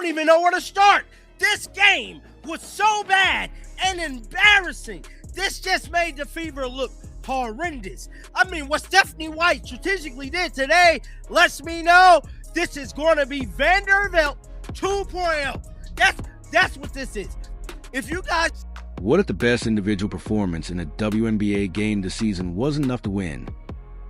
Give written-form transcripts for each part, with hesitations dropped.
don't even know where to start. This game was so bad and embarrassing. This just made the Fever look horrendous. I mean, what Stephanie White strategically did today lets me know this is going to be Vanderbilt 2.0. That's what this is. If you guys... What if the best individual performance in a WNBA game this season wasn't enough to win?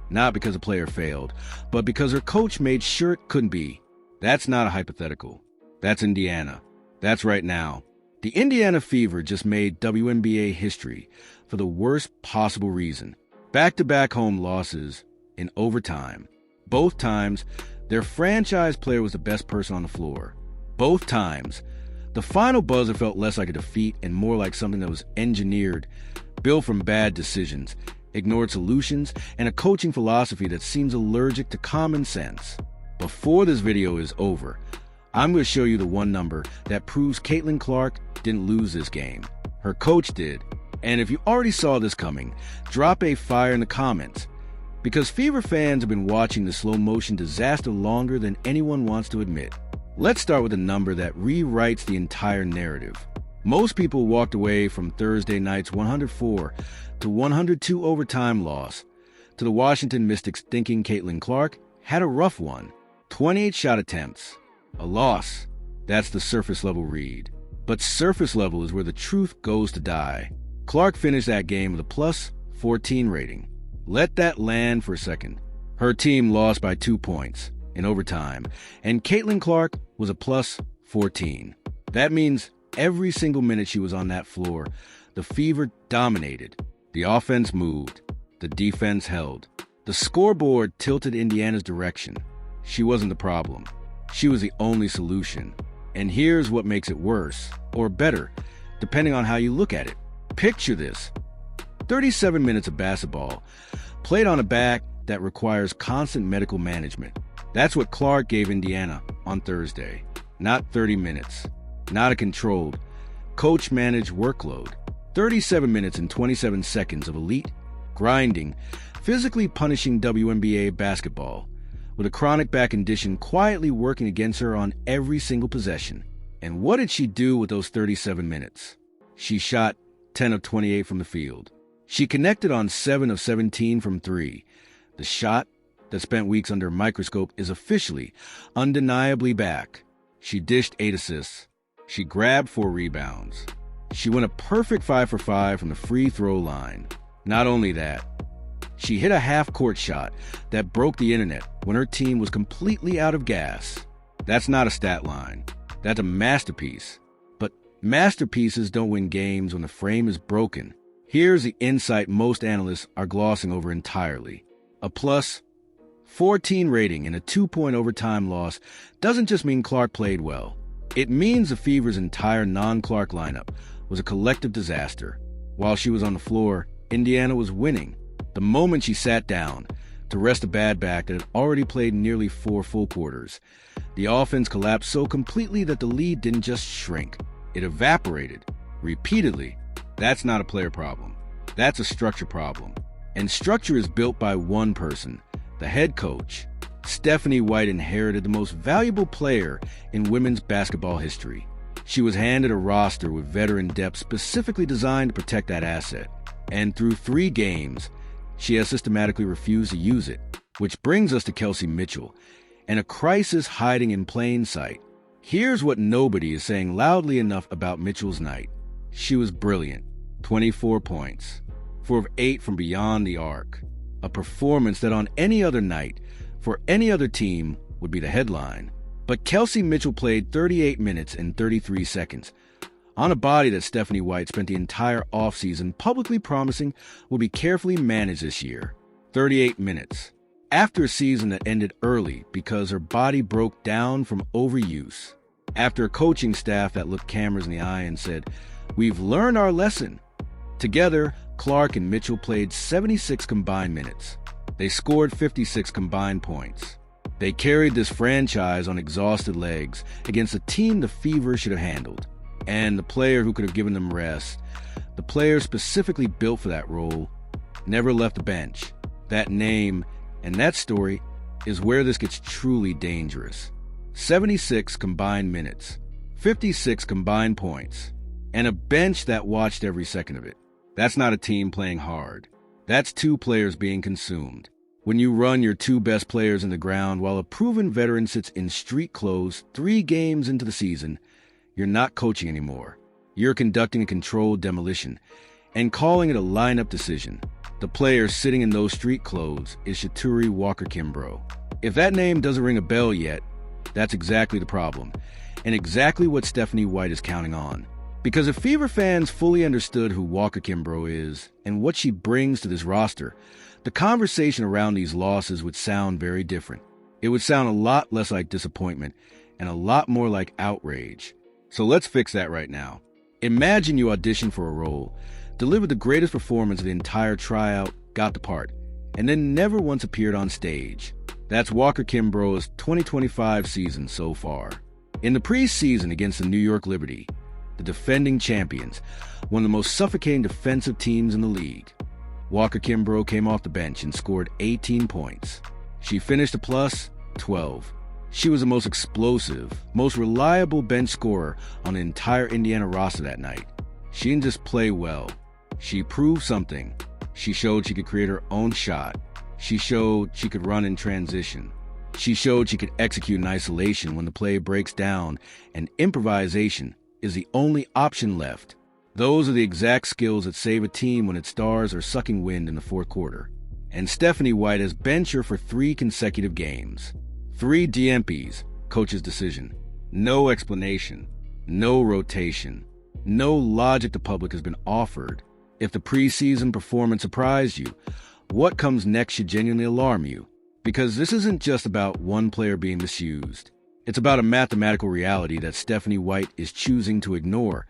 Not because a player failed, but because her coach made sure it couldn't be. That's not a hypothetical. That's Indiana. That's right now. The Indiana Fever just made WNBA history for the worst possible reason. Back-to-back home losses in overtime. Both times, their franchise player was the best person on the floor. Both times, the final buzzer felt less like a defeat and more like something that was engineered, built from bad decisions, ignored solutions, and a coaching philosophy that seems allergic to common sense. Before this video is over, I'm going to show you the one number that proves Caitlin Clark didn't lose this game. Her coach did. And if you already saw this coming, drop a fire in the comments. Because Fever fans have been watching the slow-motion disaster longer than anyone wants to admit. Let's start with a number that rewrites the entire narrative. Most people walked away from Thursday night's 104 to 102 overtime loss to the Washington Mystics thinking Caitlin Clark had a rough one. 28 shot attempts. A loss. That's the surface level read. But surface level is where the truth goes to die. Clark finished that game with a +14 rating. Let that land for a second. Her team lost by 2 points in overtime, and Caitlin Clark was a +14. That means every single minute she was on that floor, the Fever dominated. The offense moved. The defense held. The scoreboard tilted Indiana's direction. She wasn't the problem. She was the only solution. And here's what makes it worse, or better, depending on how you look at it. Picture this. 37 minutes of basketball, played on a back that requires constant medical management. That's what Clark gave Indiana on Thursday. Not 30 minutes. Not a controlled, coach-managed workload. 37 minutes and 27 seconds of elite, grinding, physically punishing WNBA basketball, with a chronic back condition quietly working against her on every single possession. And what did she do with those 37 minutes? She shot 10 of 28 from the field. She connected on 7 of 17 from 3. The shot that spent weeks under a microscope is officially, undeniably back. She dished 8 assists. She grabbed 4 rebounds. She went a perfect 5 for 5 from the free throw line. Not only that, she hit a half-court shot that broke the internet when her team was completely out of gas. That's not a stat line. That's a masterpiece. But masterpieces don't win games when the frame is broken. Here's the insight most analysts are glossing over entirely. A +14 rating in a 2-point overtime loss doesn't just mean Clark played well. It means the Fever's entire non-Clark lineup was a collective disaster. While she was on the floor, Indiana was winning. The moment she sat down to rest a bad back that had already played nearly 4 full quarters, the offense collapsed so completely that the lead didn't just shrink. It evaporated. Repeatedly. That's not a player problem. That's a structure problem. And structure is built by one person, the head coach. Stephanie White inherited the most valuable player in women's basketball history. She was handed a roster with veteran depth specifically designed to protect that asset. And through 3 games, she has systematically refused to use it. Which brings us to Kelsey Mitchell, and a crisis hiding in plain sight. Here's what nobody is saying loudly enough about Mitchell's night. She was brilliant. 24 points. 4 of 8 from beyond the arc. A performance that on any other night, for any other team, would be the headline. But Kelsey Mitchell played 38 minutes and 33 seconds on a body that Stephanie White spent the entire offseason publicly promising will be carefully managed this year. 38 minutes. After a season that ended early because her body broke down from overuse. After a coaching staff that looked cameras in the eye and said, "We've learned our lesson." Together, Clark and Mitchell played 76 combined minutes. They scored 56 combined points. They carried this franchise on exhausted legs against a team the Fever should have handled. And the player who could have given them rest, the player specifically built for that role, never left the bench. That name and that story is where this gets truly dangerous. 76 combined minutes, 56 combined points, and a bench that watched every second of it. That's not a team playing hard. That's two players being consumed. When you run your two best players in the ground while a proven veteran sits in street clothes 3 games into the season, you're not coaching anymore. You're conducting a controlled demolition and calling it a lineup decision. The player sitting in those street clothes is Shaturi Walker-Kimbrough. If that name doesn't ring a bell yet, that's exactly the problem, and exactly what Stephanie White is counting on. Because if Fever fans fully understood who Walker-Kimbrough is and what she brings to this roster, the conversation around these losses would sound very different. It would sound a lot less like disappointment and a lot more like outrage. So let's fix that right now. Imagine you audition for a role, delivered the greatest performance of the entire tryout, got the part, and then never once appeared on stage. That's Walker-Kimbrough's 2025 season so far. In the preseason against the New York Liberty, the defending champions, one of the most suffocating defensive teams in the league, Walker-Kimbrough came off the bench and scored 18 points. She finished a +12. She was the most explosive, most reliable bench scorer on the entire Indiana roster that night. She didn't just play well. She proved something. She showed she could create her own shot. She showed she could run in transition. She showed she could execute in isolation when the play breaks down and improvisation is the only option left. Those are the exact skills that save a team when its stars are sucking wind in the fourth quarter. And Stephanie White has benched her for 3 consecutive games. 3 DNPs, coach's decision. No explanation. No rotation. No logic the public has been offered. If the preseason performance surprised you, what comes next should genuinely alarm you. Because this isn't just about one player being misused. It's about a mathematical reality that Stephanie White is choosing to ignore.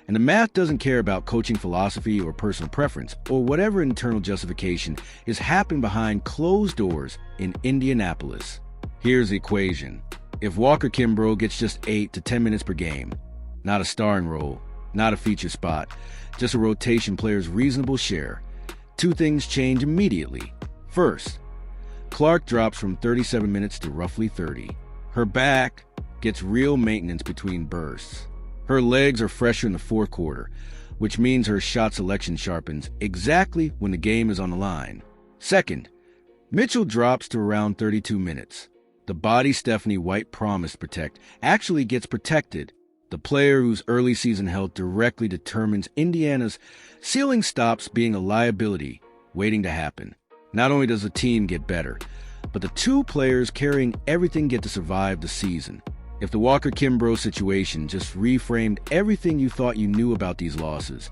And the math doesn't care about coaching philosophy or personal preference or whatever internal justification is happening behind closed doors in Indianapolis. Here's the equation. If Walker-Kimbrough gets just 8 to 10 minutes per game, not a starring role, not a feature spot, just a rotation player's reasonable share, 2 things change immediately. First, Clark drops from 37 minutes to roughly 30. Her back gets real maintenance between bursts. Her legs are fresher in the fourth quarter, which means her shot selection sharpens exactly when the game is on the line. Second, Mitchell drops to around 32 minutes. The body Stephanie White promised to protect actually gets protected. The player whose early season health directly determines Indiana's ceiling stops being a liability waiting to happen. Not only does the team get better, but the 2 players carrying everything get to survive the season. If the Walker-Kimbrough situation just reframed everything you thought you knew about these losses,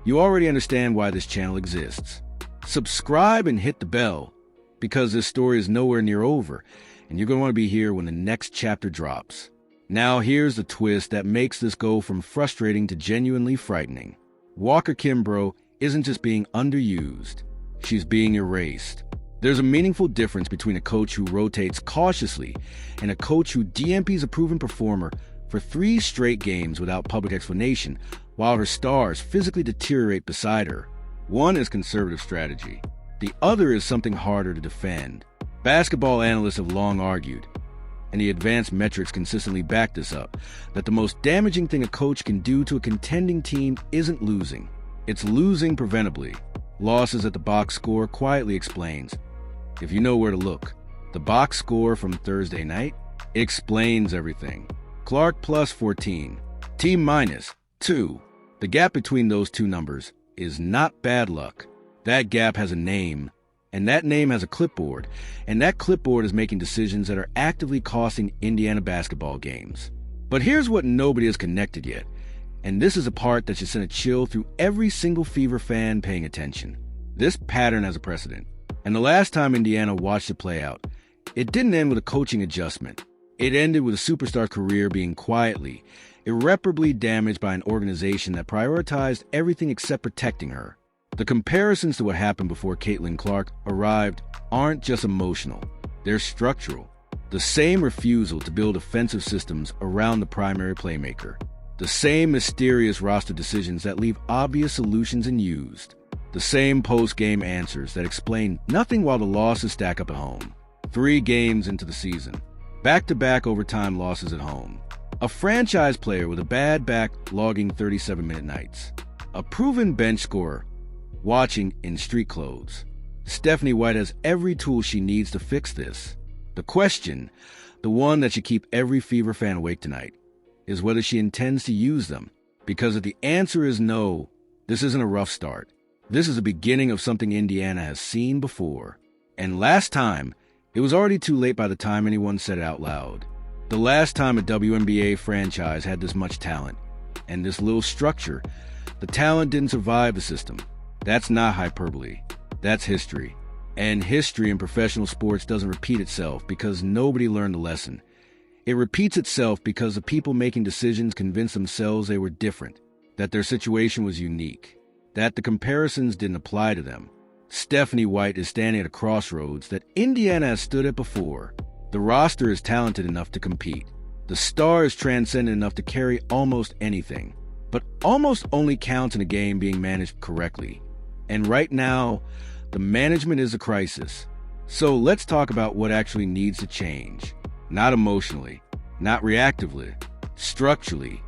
you already understand why this channel exists. Subscribe and hit the bell, because this story is nowhere near over, and you're going to want to be here when the next chapter drops. Now here's the twist that makes this go from frustrating to genuinely frightening. Walker-Kimbrough isn't just being underused, she's being erased. There's a meaningful difference between a coach who rotates cautiously and a coach who DNPs a proven performer for 3 straight games without public explanation while her stars physically deteriorate beside her. One is conservative strategy. The other is something harder to defend. Basketball analysts have long argued, and the advanced metrics consistently back this up, that the most damaging thing a coach can do to a contending team isn't losing. It's losing preventably. Losses at the box score quietly explains, if you know where to look. The box score from Thursday night explains everything. Clark +14, team -2. The gap between those 2 numbers is not bad luck. That gap has a name, and that name has a clipboard, and that clipboard is making decisions that are actively costing Indiana basketball games. But here's what nobody has connected yet, and this is a part that should send a chill through every single Fever fan paying attention. This pattern has a precedent. And the last time Indiana watched it play out, it didn't end with a coaching adjustment. It ended with a superstar career being quietly, irreparably damaged by an organization that prioritized everything except protecting her. The comparisons to what happened before Caitlin Clark arrived aren't just emotional, they're structural. The same refusal to build offensive systems around the primary playmaker. The same mysterious roster decisions that leave obvious solutions unused. The same post-game answers that explain nothing while the losses stack up at home. 3 games into the season, Back-to-back overtime losses at home. A franchise player with a bad back logging 37-minute nights. A proven bench scorer watching in street clothes. Stephanie White has every tool she needs to fix this. The question, the one that should keep every Fever fan awake tonight, is whether she intends to use them. Because if the answer is no, this isn't a rough start. This is the beginning of something Indiana has seen before. And last time, it was already too late by the time anyone said it out loud. The last time a WNBA franchise had this much talent and this little structure, the talent didn't survive the system. That's not hyperbole. That's history. And history in professional sports doesn't repeat itself because nobody learned the lesson. It repeats itself because the people making decisions convinced themselves they were different, that their situation was unique, that the comparisons didn't apply to them. Stephanie White is standing at a crossroads that Indiana has stood at before. The roster is talented enough to compete. The star is transcendent enough to carry almost anything. But almost only counts in a game being managed correctly. And right now, the management is a crisis. So let's talk about what actually needs to change. Not emotionally, not reactively, structurally,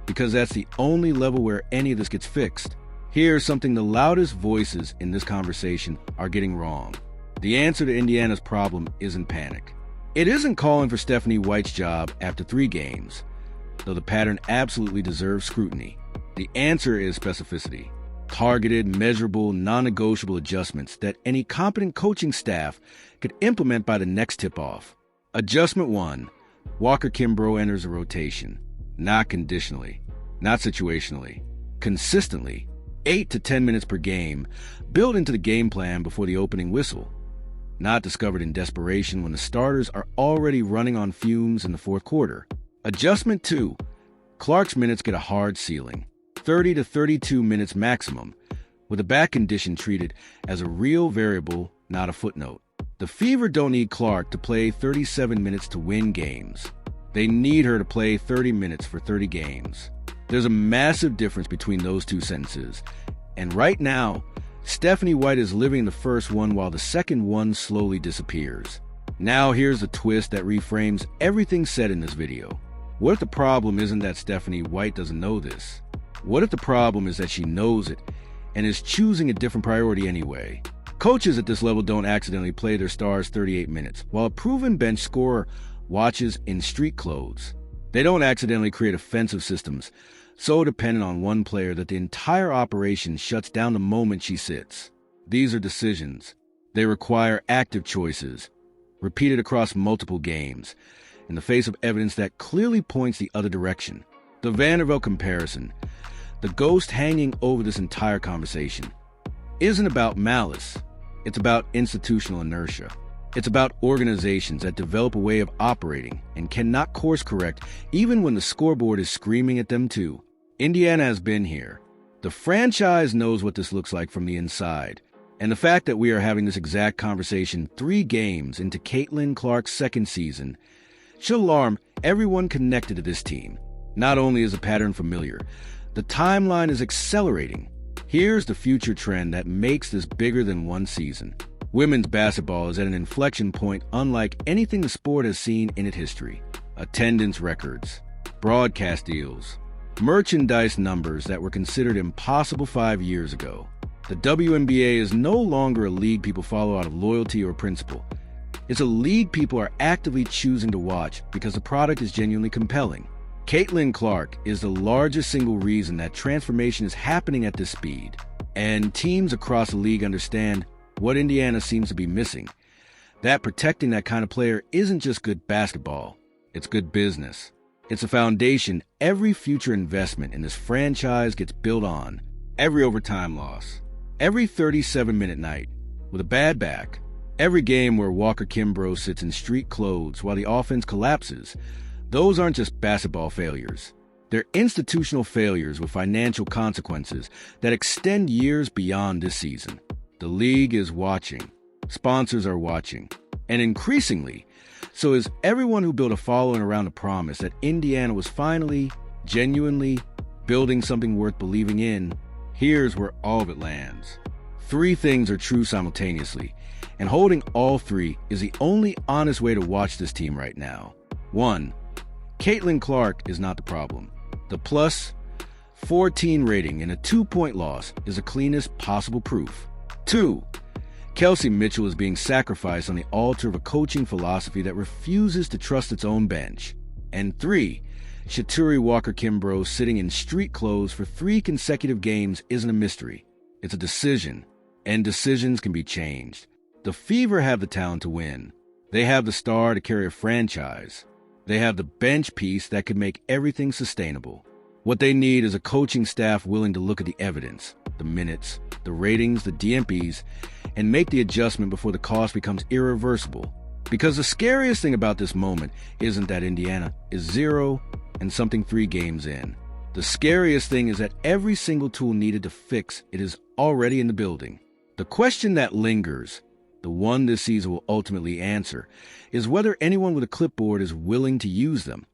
because that's the only level where any of this gets fixed. Here's something the loudest voices in this conversation are getting wrong. The answer to Indiana's problem isn't panic. It isn't calling for Stephanie White's job after 3 games, though the pattern absolutely deserves scrutiny. The answer is specificity. Targeted, measurable, non-negotiable adjustments that any competent coaching staff could implement by the next tip-off. Adjustment 1. Walker Kimbrough enters the rotation. Not conditionally, not situationally, consistently. 8 to 10 minutes per game, built into the game plan before the opening whistle. Not discovered in desperation when the starters are already running on fumes in the fourth quarter. Adjustment 2. Clark's minutes get a hard ceiling. 30 to 32 minutes maximum, with a back condition treated as a real variable, not a footnote. The Fever don't need Clark to play 37 minutes to win games. They need her to play 30 minutes for 30 games. There's a massive difference between those two sentences. And right now, Stephanie White is living the first one while the second one slowly disappears. Now here's a twist that reframes everything said in this video. What if the problem isn't that Stephanie White doesn't know this? What if the problem is that she knows it and is choosing a different priority anyway? Coaches at this level don't accidentally play their stars 38 minutes, while a proven bench scorer watches in street clothes. They don't accidentally create offensive systems so dependent on one player that the entire operation shuts down the moment she sits. These are decisions. They require active choices, repeated across multiple games, in the face of evidence that clearly points the other direction. The Vanderbilt comparison, the ghost hanging over this entire conversation, isn't about malice. It's about institutional inertia. It's about organizations that develop a way of operating and cannot course correct even when the scoreboard is screaming at them too. Indiana has been here. The franchise knows what this looks like from the inside. And the fact that we are having this exact conversation 3 games into Caitlin Clark's second season should alarm everyone connected to this team. Not only is the pattern familiar, the timeline is accelerating. Here's the future trend that makes this bigger than one season. Women's basketball is at an inflection point unlike anything the sport has seen in its history. Attendance records, broadcast deals, merchandise numbers that were considered impossible 5 years ago. The WNBA is no longer a league people follow out of loyalty or principle. It's a league people are actively choosing to watch because the product is genuinely compelling. Caitlin Clark is the largest single reason that transformation is happening at this speed. And teams across the league understand what Indiana seems to be missing. That protecting that kind of player isn't just good basketball. It's good business. It's a foundation every future investment in this franchise gets built on. Every overtime loss. Every 37-minute night with a bad back. Every game where Walker Kimbrough sits in street clothes while the offense collapses. Those aren't just basketball failures. They're institutional failures with financial consequences that extend years beyond this season. The league is watching. Sponsors are watching. And increasingly, so is everyone who built a following around the promise that Indiana was finally, genuinely building something worth believing in. Here's where all of it lands. 3 things are true simultaneously, and holding all 3 is the only honest way to watch this team right now. 1. Caitlin Clark is not the problem. The +14 rating in a 2-point loss is the cleanest possible proof. 2. Kelsey Mitchell is being sacrificed on the altar of a coaching philosophy that refuses to trust its own bench. And 3. Shaturi Walker-Kimbrough sitting in street clothes for 3 consecutive games isn't a mystery. It's a decision, and decisions can be changed. The Fever have the talent to win. They have the star to carry a franchise. They have the bench piece that could make everything sustainable. What they need is a coaching staff willing to look at the evidence, the minutes, the ratings, the DMPs, and make the adjustment before the cost becomes irreversible. Because the scariest thing about this moment isn't that Indiana is 0 and something 3 games in. The scariest thing is that every single tool needed to fix it is already in the building. The question that lingers, the one this season will ultimately answer, is whether anyone with a clipboard is willing to use them.